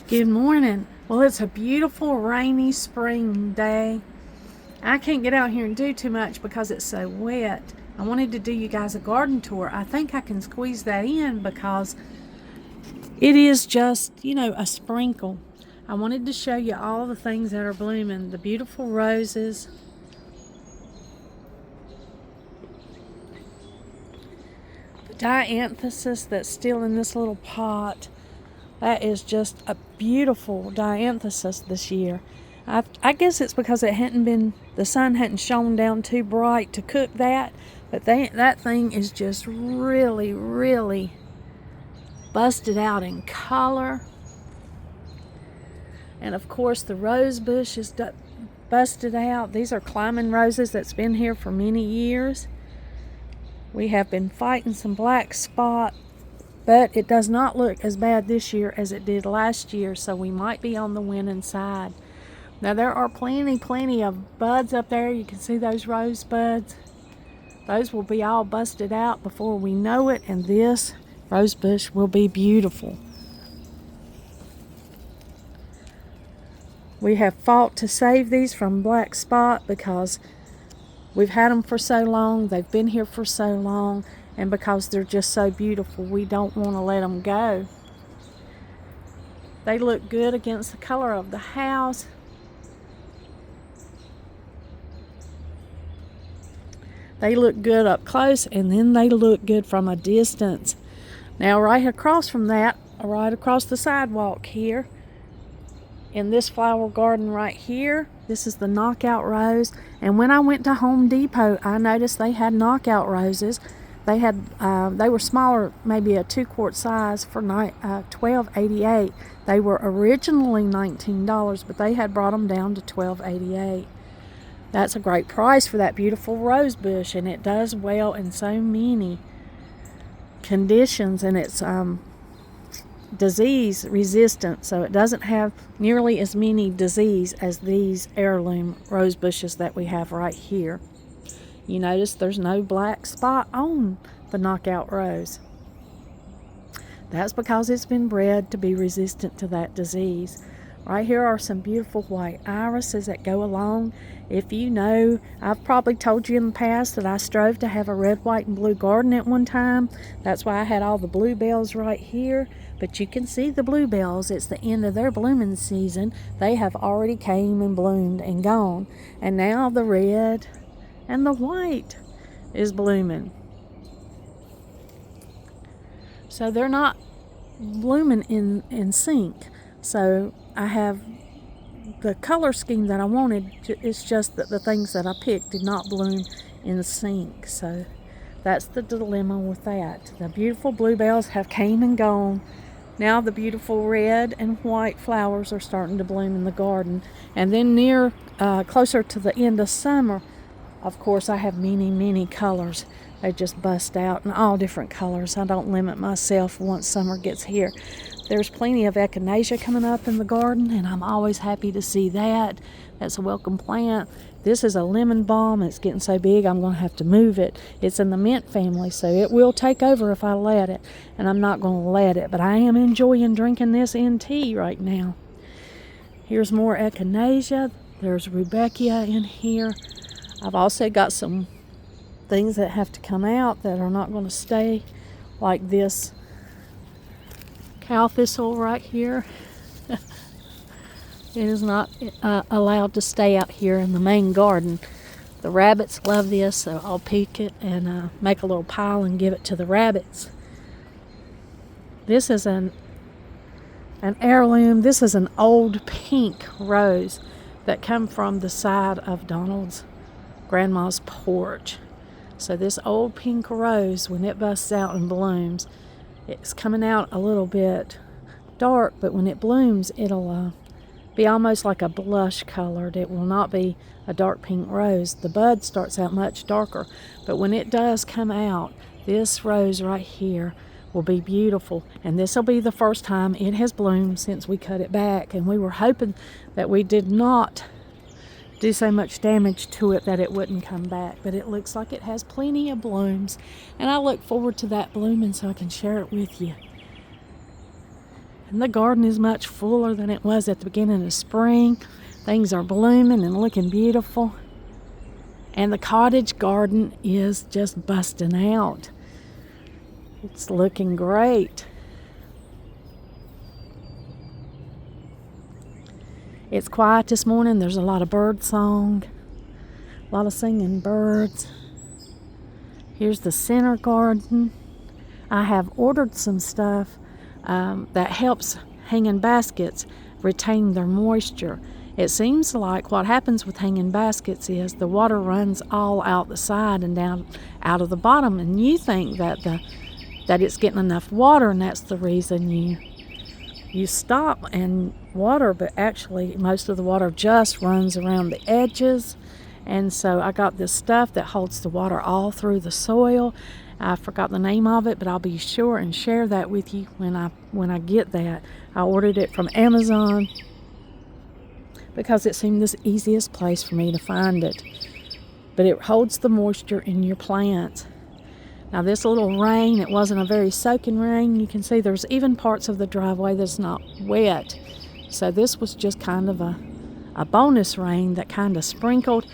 Good morning. Well, it's a beautiful rainy spring day. I can't get out here and do too much because it's so wet. I wanted to do you guys a garden tour. I think I can squeeze that in because it is just, a sprinkle. I wanted to show you all the things that are blooming. The beautiful roses. The dianthus that's still in this little pot. That is just a beautiful dianthus this year. I guess it's because the sun hadn't shone down too bright to cook that, but that thing is just really, really busted out in color. And of course the rose bush is busted out. These are climbing roses that's been here for many years. We have been fighting some black spot, but it does not look as bad this year as it did last year, so we might be on the winning side. Now there are plenty of buds up there. You can see those rose buds. Those will be all busted out before we know it, and this rose bush will be beautiful. We have fought to save these from black spot because we've had them for so long. They've been here for so long. And because they're just so beautiful, we don't want to let them go. They look good against the color of the house. They look good up close, and then they look good from a distance. Now, right across from that, right across the sidewalk here, in this flower garden right here, this is the knockout rose. And when I went to Home Depot, I noticed they had knockout roses. They were smaller, maybe a 2-quart size for $12.88. They were originally $19, but they had brought them down to $12.88. That's a great price for that beautiful rose bush, and it does well in so many conditions, and it's disease resistant, so it doesn't have nearly as many disease as these heirloom rose bushes that we have right here. You notice there's no black spot on the knockout rose. That's because it's been bred to be resistant to that disease. Right here are some beautiful white irises that go along. If you know, I've probably told you in the past that I strove to have a red, white, and blue garden at one time. That's why I had all the bluebells right here. But you can see the bluebells. It's the end of their blooming season. They have already came and bloomed and gone. And now the red and the white is blooming. So they're not blooming in sync. So I have the color scheme that I wanted. It's just that the things that I picked did not bloom in sync. So that's the dilemma with that. The beautiful bluebells have came and gone. Now the beautiful red and white flowers are starting to bloom in the garden. And then closer to the end of summer, of course, I have many colors. They just bust out in all different colors. I don't limit myself once summer gets here. There's plenty of echinacea coming up in the garden, and I'm always happy to see that. That's a welcome plant. This is a lemon balm. It's getting so big I'm going to have to move it. It's in the mint family, so it will take over if I let it, and I'm not going to let it. But I am enjoying drinking this in tea right now. Here's more echinacea. There's rudbeckia in here. I've also got some things that have to come out that are not going to stay, like this cow thistle right here. It is not allowed to stay out here in the main garden. The rabbits love this, so I'll pick it and make a little pile and give it to the rabbits. This is an heirloom. This is an old pink rose that come from the side of Donald's grandma's porch. So this old pink rose, when it busts out and blooms, it's coming out a little bit dark, but when it blooms, it'll be almost like a blush colored. It will not be a dark pink rose. The bud starts out much darker, but when it does come out, this rose right here will be beautiful, and this will be the first time it has bloomed since we cut it back, and we were hoping that we did not do so much damage to it that it wouldn't come back, but it looks like it has plenty of blooms, and I look forward to that blooming so I can share it with you. And the garden is much fuller than it was at the beginning of spring. Things are blooming and looking beautiful. And the cottage garden is just busting out. It's looking great. It's quiet this morning. There's a lot of bird song, a lot of singing birds. Here's the center garden. I have ordered some stuff that helps hanging baskets retain their moisture. It seems like what happens with hanging baskets is the water runs all out the side and down out of the bottom, and you think that it's getting enough water, and that's the reason you stop and water, but actually most of the water just runs around the edges. And so I got this stuff that holds the water all through the soil. I forgot the name of it, but I'll be sure and share that with you when I get that. I ordered it from Amazon because it seemed the easiest place for me to find it. But it holds the moisture in your plants. Now this little rain, it wasn't a very soaking rain. You can see there's even parts of the driveway that's not wet. So this was just kind of a bonus rain that kind of sprinkled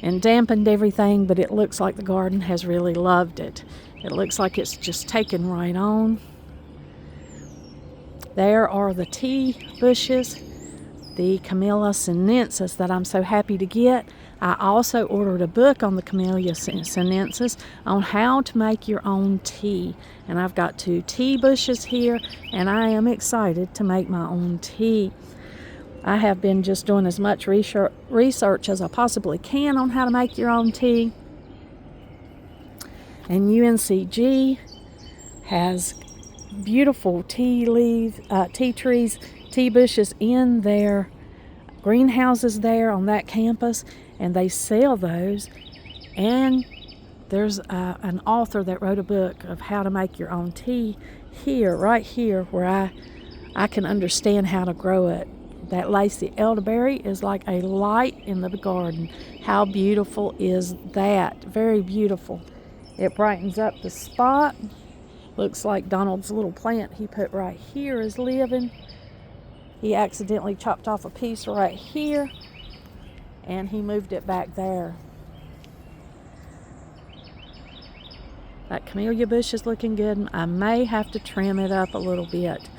and dampened everything, but it looks like the garden has really loved it. It looks like it's just taken right on. There are the tea bushes, the Chamelea sinensis that I'm so happy to get. I also ordered a book on the Chamelea sinensis on how to make your own tea. And I've got 2 tea bushes here, and I am excited to make my own tea. I have been just doing as much research as I possibly can on how to make your own tea. And UNCG has beautiful tea trees, tea bushes in their greenhouses there on that campus, and they sell those. And there's an author that wrote a book of how to make your own tea here, right here, where I can understand how to grow it. That lacy elderberry is like a light in the garden. How beautiful is that? Very beautiful. It brightens up the spot. Looks like Donald's little plant he put right here is living. He accidentally chopped off a piece right here, and he moved it back there. That Chamelea bush is looking good. I may have to trim it up a little bit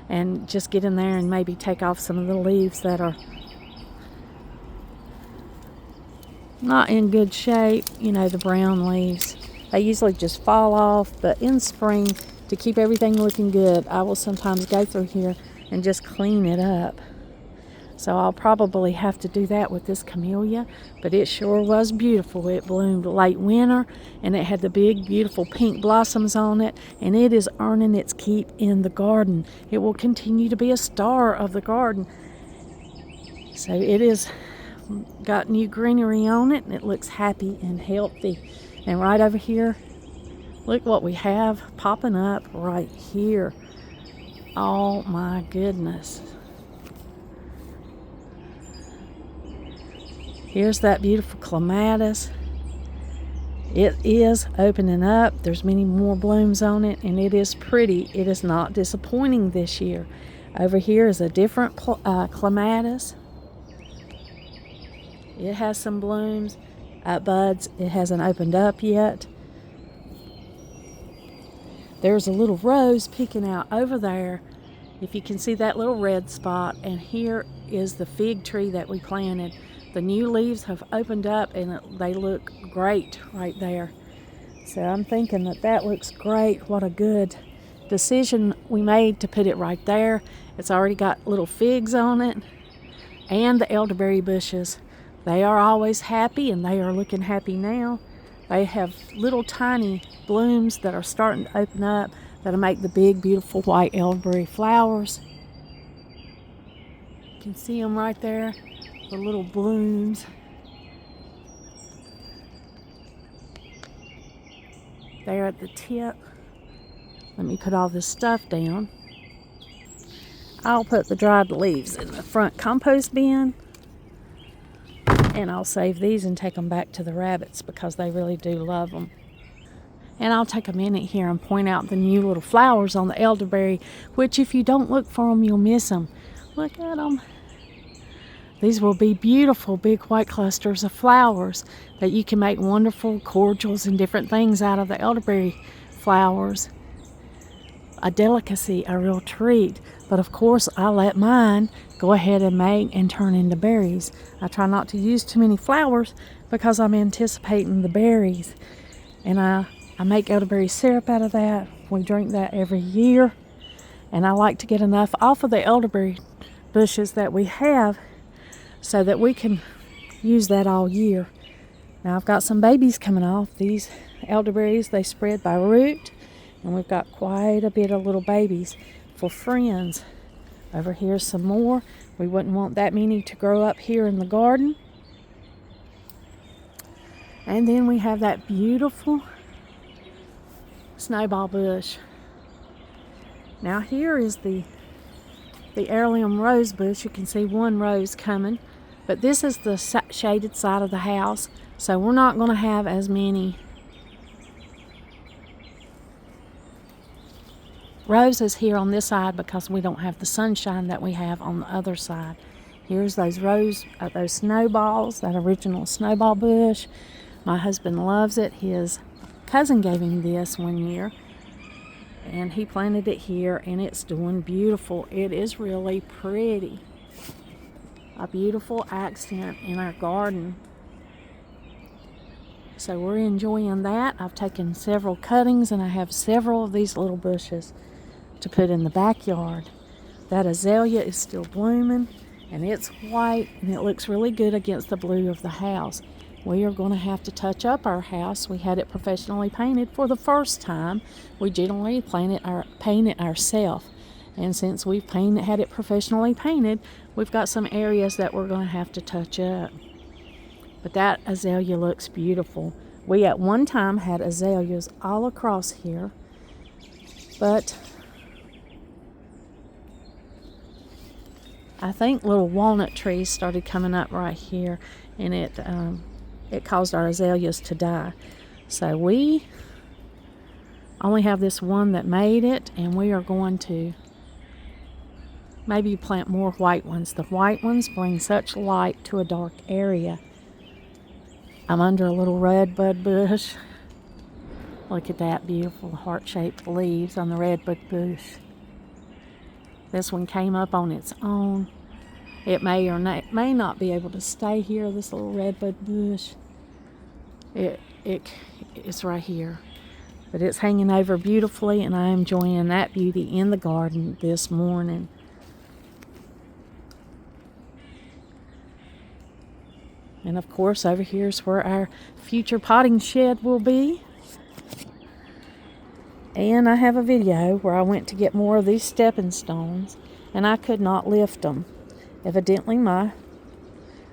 and just get in there and maybe take off some of the leaves that are not in good shape. You know, the brown leaves. They usually just fall off, but in spring, to keep everything looking good, I will sometimes go through here and just clean it up. So I'll probably have to do that with this Chamelea, but it sure was beautiful. It bloomed late winter, and it had the big, beautiful pink blossoms on it, and it is earning its keep in the garden. It will continue to be a star of the garden. So it is got new greenery on it, and it looks happy and healthy. And right over here, look what we have popping up right here. Oh my goodness. Here's that beautiful clematis. It is opening up. There's many more blooms on it, and it is pretty. It is not disappointing this year. Over here is a different clematis. It has some blooms, buds. It hasn't opened up yet. There's a little rose peeking out over there, if you can see that little red spot. And here is the fig tree that we planted. The new leaves have opened up, and they look great right there. So I'm thinking that looks great. What a good decision we made to put it right there. It's already got little figs on it. And the elderberry bushes, they are always happy, and they are looking happy now. They have little tiny blooms that are starting to open up that'll make the big, beautiful white elderberry flowers. You can see them right there, the little blooms. There at the tip. Let me put all this stuff down. I'll put the dried leaves in the front compost bin. And I'll save these and take them back to the rabbits because they really do love them. And I'll take a minute here and point out the new little flowers on the elderberry, which if you don't look for them, you'll miss them. Look at them. These will be beautiful big white clusters of flowers that you can make wonderful cordials and different things out of the elderberry flowers. A delicacy, a real treat. But of course, I let mine go ahead and make and turn into berries. I try not to use too many flowers because I'm anticipating the berries. And I make elderberry syrup out of that. We drink that every year. And I like to get enough off of the elderberry bushes that we have so that we can use that all year. Now I've got some babies coming off. These elderberries, they spread by root. And we've got quite a bit of little babies for friends. Over here's some more. We wouldn't want that many to grow up here in the garden. And then we have that beautiful snowball bush. Now here is the heirloom rose bush. You can see one rose coming, but this is the shaded side of the house, so we're not going to have as many roses here on this side because we don't have the sunshine that we have on the other side. Here's those those snowballs, that original snowball bush. My husband loves it. His cousin gave him this one year, and he planted it here, and it's doing beautiful. It is really pretty. A beautiful accent in our garden. So we're enjoying that. I've taken several cuttings, and I have several of these little bushes to put in the backyard. That azalea is still blooming, and it's white, and it looks really good against the blue of the house. We are going to have to touch up our house. We had it professionally painted for the first time. We generally paint it ourselves. And since we've had it professionally painted, we've got some areas that we're going to have to touch up. But that azalea looks beautiful. We at one time had azaleas all across here, but I think little walnut trees started coming up right here, and it caused our azaleas to die. So we only have this one that made it, and we are going to maybe plant more white ones. The white ones bring such light to a dark area. I'm under a little redbud bush. Look at that beautiful heart-shaped leaves on the redbud bush. This one came up on its own. It may or may not be able to stay here, this little redbud bush. It's right here. But it's hanging over beautifully, and I am enjoying that beauty in the garden this morning. And of course, over here is where our future potting shed will be. And I have a video where I went to get more of these stepping stones, and I could not lift them. Evidently,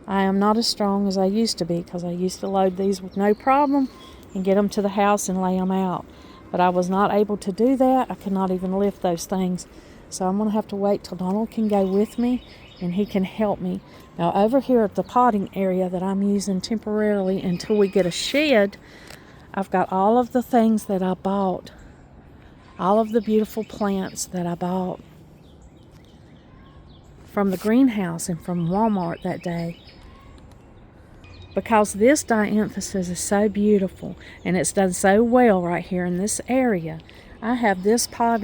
I am not as strong as I used to be, because I used to load these with no problem and get them to the house and lay them out. But I was not able to do that. I could not even lift those things. So I'm going to have to wait till Donald can go with me and he can help me. Now over here at the potting area that I'm using temporarily until we get a shed, I've got all of the things that I bought. All of the beautiful plants that I bought from the greenhouse and from Walmart that day. Because this dianthus is so beautiful, and it's done so well right here in this area. I have this pot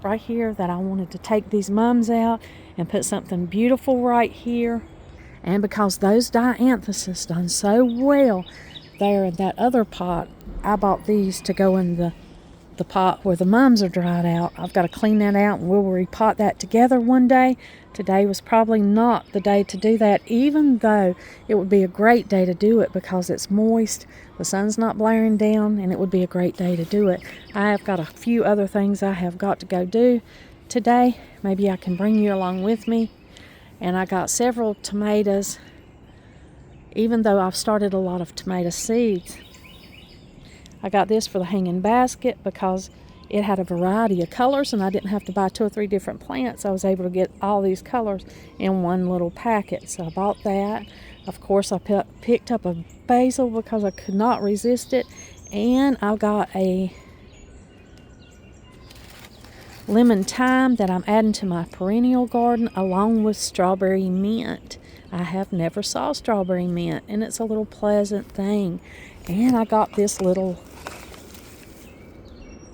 right here that I wanted to take these mums out and put something beautiful right here. And because those dianthuses done so well there in that other pot, I bought these to go in the pot where the mums are dried out. I've got to clean that out, and we'll repot that together one day. Today was probably not the day to do that, even though it would be a great day to do it because it's moist, the sun's not blaring down, and it would be a great day to do it. I have got a few other things I have got to go do today. Maybe I can bring you along with me. And I got several tomatoes, even though I've started a lot of tomato seeds. I got this for the hanging basket because it had a variety of colors, and I didn't have to buy 2 or 3 different plants. I was able to get all these colors in one little packet, so I bought that. Of course, I picked up a basil because I could not resist it, And I've got a lemon thyme that I'm adding to my perennial garden, along with strawberry mint. I have never saw strawberry mint, and it's a little pleasant thing. And I got this little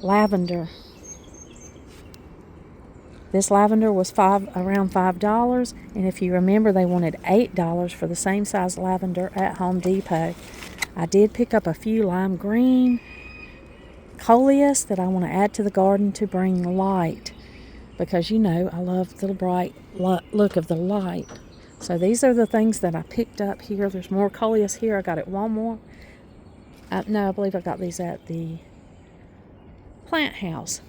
lavender. This lavender was around $5, and if you remember, they wanted $8 for the same size lavender at Home Depot. I did pick up a few lime green coleus that I want to add to the garden to bring light, because you know I love the bright look of the light. So these are the things that I picked up here. There's more coleus here. I got at Walmart. No, I believe I got these at the plant house.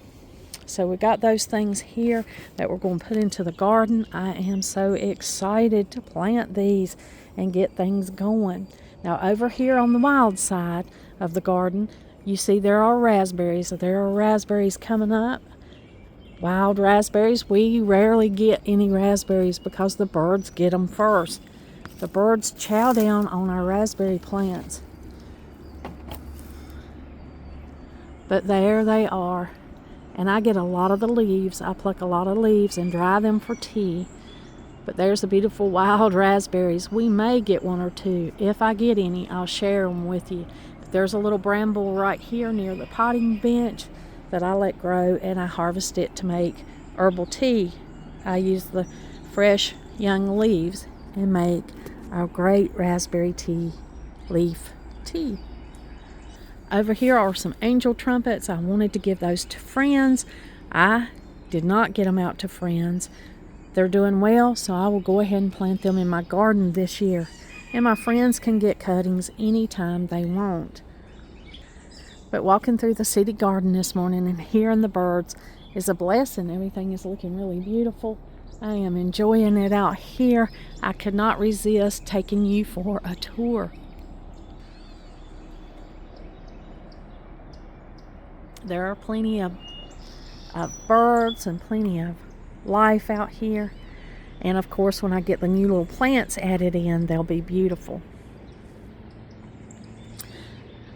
So we got those things here that we're going to put into the garden. I am so excited to plant these and get things going. Now over here on the wild side of the garden, you see there are raspberries. There are raspberries coming up. Wild raspberries. We rarely get any raspberries because the birds get them first. The birds chow down on our raspberry plants. But there they are. And I get a lot of the leaves. I pluck a lot of leaves and dry them for tea. But there's the beautiful wild raspberries. We may get one or two. If I get any, I'll share them with you. But there's a little bramble right here near the potting bench that I let grow, and I harvest it to make herbal tea. I use the fresh young leaves and make our great raspberry tea leaf tea. Over here are some angel trumpets. I wanted to give those to friends. I did not get them out to friends. They're doing well, so I will go ahead and plant them in my garden this year. And my friends can get cuttings anytime they want. But walking through the city garden this morning and hearing the birds is a blessing. Everything is looking really beautiful. I am enjoying it out here. I could not resist taking you for a tour. There are plenty of birds and plenty of life out here. And of course, when I get the new little plants added in, they'll be beautiful.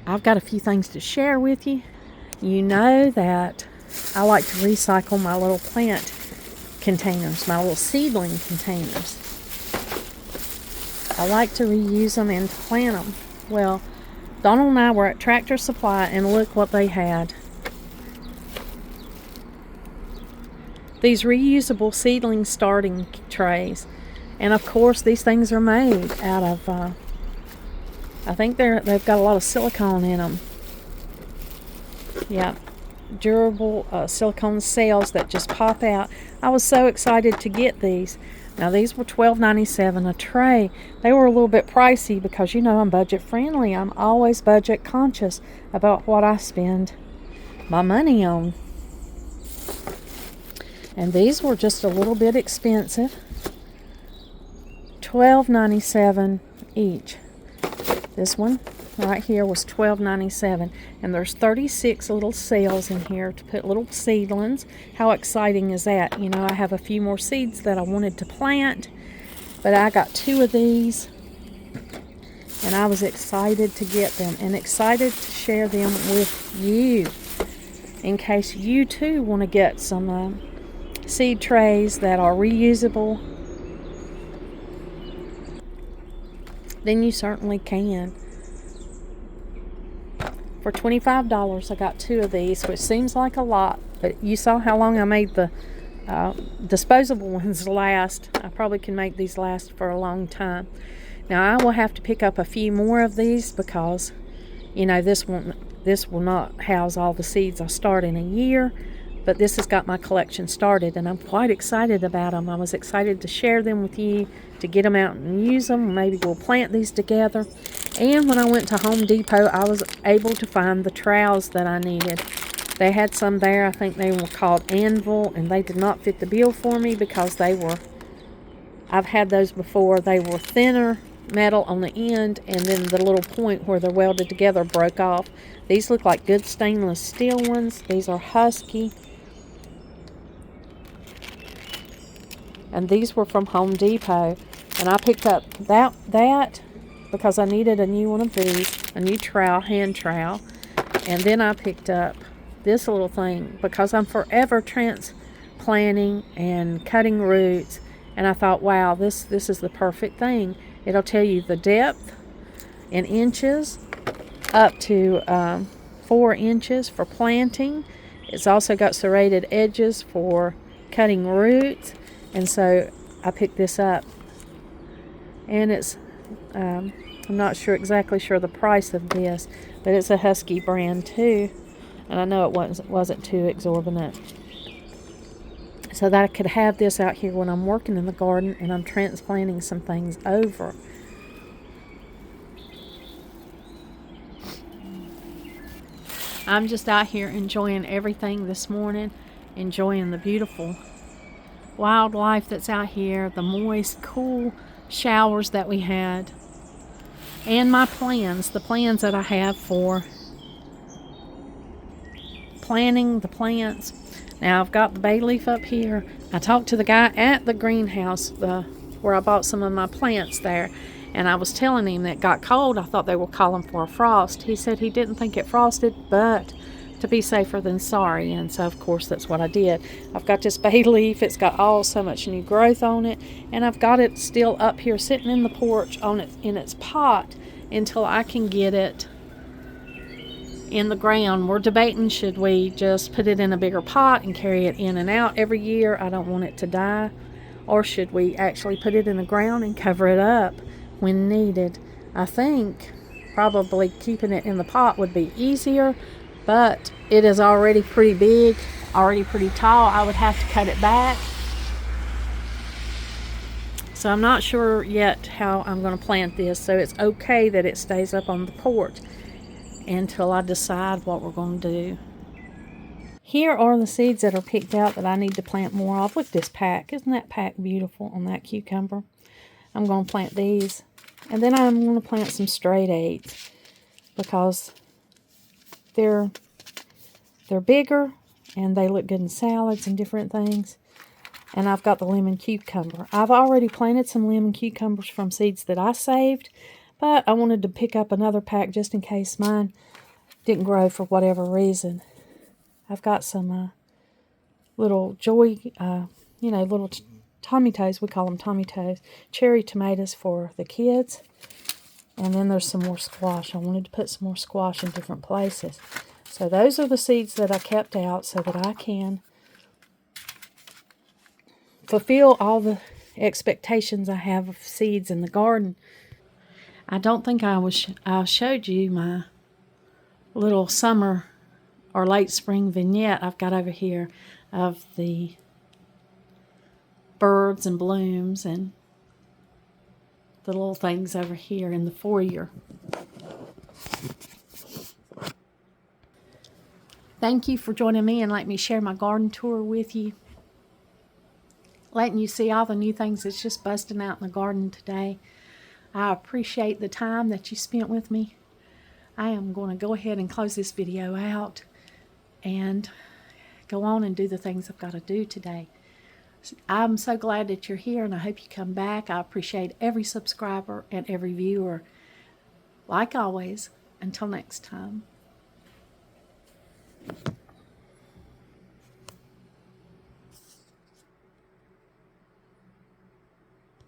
I've got a few things to share with you. You know that I like to recycle my little plant containers, my little seedling containers. I like to reuse them and to plant them. Well, Donald and I were at Tractor Supply, and look what they had. These reusable seedling starting trays. And of course, these things are made out of, I think they've got a lot of silicone in them. Yeah, durable silicone cells that just pop out. I was so excited to get these. Now these were $12.97 a tray. They were a little bit pricey because you know I'm budget friendly. I'm always budget conscious about what I spend my money on. And these were just a little bit expensive. $12.97 each. This one right here was $12.97. And there's 36 little cells in here to put little seedlings. How exciting is that? You know, I have a few more seeds that I wanted to plant, but I got 2 of these. And I was excited to get them and excited to share them with you in case you too want to get some seed trays that are reusable. Then you certainly can. For $25 I got 2 of these, which seems like a lot, but you saw how long I made the disposable ones last. I probably can make these last for a long time. Now I will have to pick up a few more of these because you know this will not house all the seeds I start in a year. But this has got my collection started, and I'm quite excited about them. I was excited to share them with you, to get them out and use them. Maybe we'll plant these together. And when I went to Home Depot, I was able to find the trowels that I needed. They had some there. I think they were called Anvil, and they did not fit the bill for me because I've had those before. They were thinner metal on the end, and then the little point where they're welded together broke off. These look like good stainless steel ones. These are husky. And these were from Home Depot, and I picked up that because I needed a new one of these, a new trowel, hand trowel. And then I picked up this little thing because I'm forever transplanting and cutting roots. And I thought, wow, this is the perfect thing. It'll tell you the depth in inches up to 4 inches for planting. It's also got serrated edges for cutting roots. And so I picked this up. And it's, I'm not exactly sure the price of this, but it's a Husky brand too. And I know it wasn't too exorbitant. So that I could have this out here when I'm working in the garden and I'm transplanting some things over. I'm just out here enjoying everything this morning, enjoying the beautiful wildlife that's out here, the moist, cool showers that we had, and my plans, the plans that I have for planting the plants. Now I've got the bay leaf up here. I talked to the guy at the greenhouse where I bought some of my plants there, and I was telling him that it got cold. I thought they were calling for a frost. He said he didn't think it frosted, but to be safer than sorry, and so of course that's what I did. I've got this bay leaf. It's got so much new growth on it, and I've got it still up here sitting in the porch in its pot until I can get it in the ground. We're debating, should we just put it in a bigger pot and carry it in and out every year? I don't want it to die. Or should we actually put it in the ground and cover it up when needed? I think probably keeping it in the pot would be easier, but it is already pretty big, already pretty tall. I would have to cut it back. So I'm not sure yet how I'm going to plant this, so it's okay that it stays up on the porch until I decide what we're going to do. Here are the seeds that are picked out that I need to plant more of. Look at this pack. Isn't that pack beautiful on that cucumber? I'm going to plant these. And then I'm going to plant some straight eights because they're bigger and they look good in salads and different things. And I've got the lemon cucumber. I've already planted some lemon cucumbers from seeds that I saved, but I wanted to pick up another pack just in case mine didn't grow for whatever reason. I've got some little little Tommy toes. We call them Tommy toes. Cherry tomatoes for the kids. And then there's some more squash. I wanted to put some more squash in different places. So those are the seeds that I kept out so that I can fulfill all the expectations I have of seeds in the garden. I don't think I showed you my little summer or late spring vignette I've got over here of the birds and blooms and the little things over here in the foyer. Thank you for joining me and letting me share my garden tour with you. Letting you see all the new things that's just busting out in the garden today. I appreciate the time that you spent with me. I am going to go ahead and close this video out and go on and do the things I've got to do today. I'm so glad that you're here, and I hope you come back. I appreciate every subscriber and every viewer. Like always, until next time.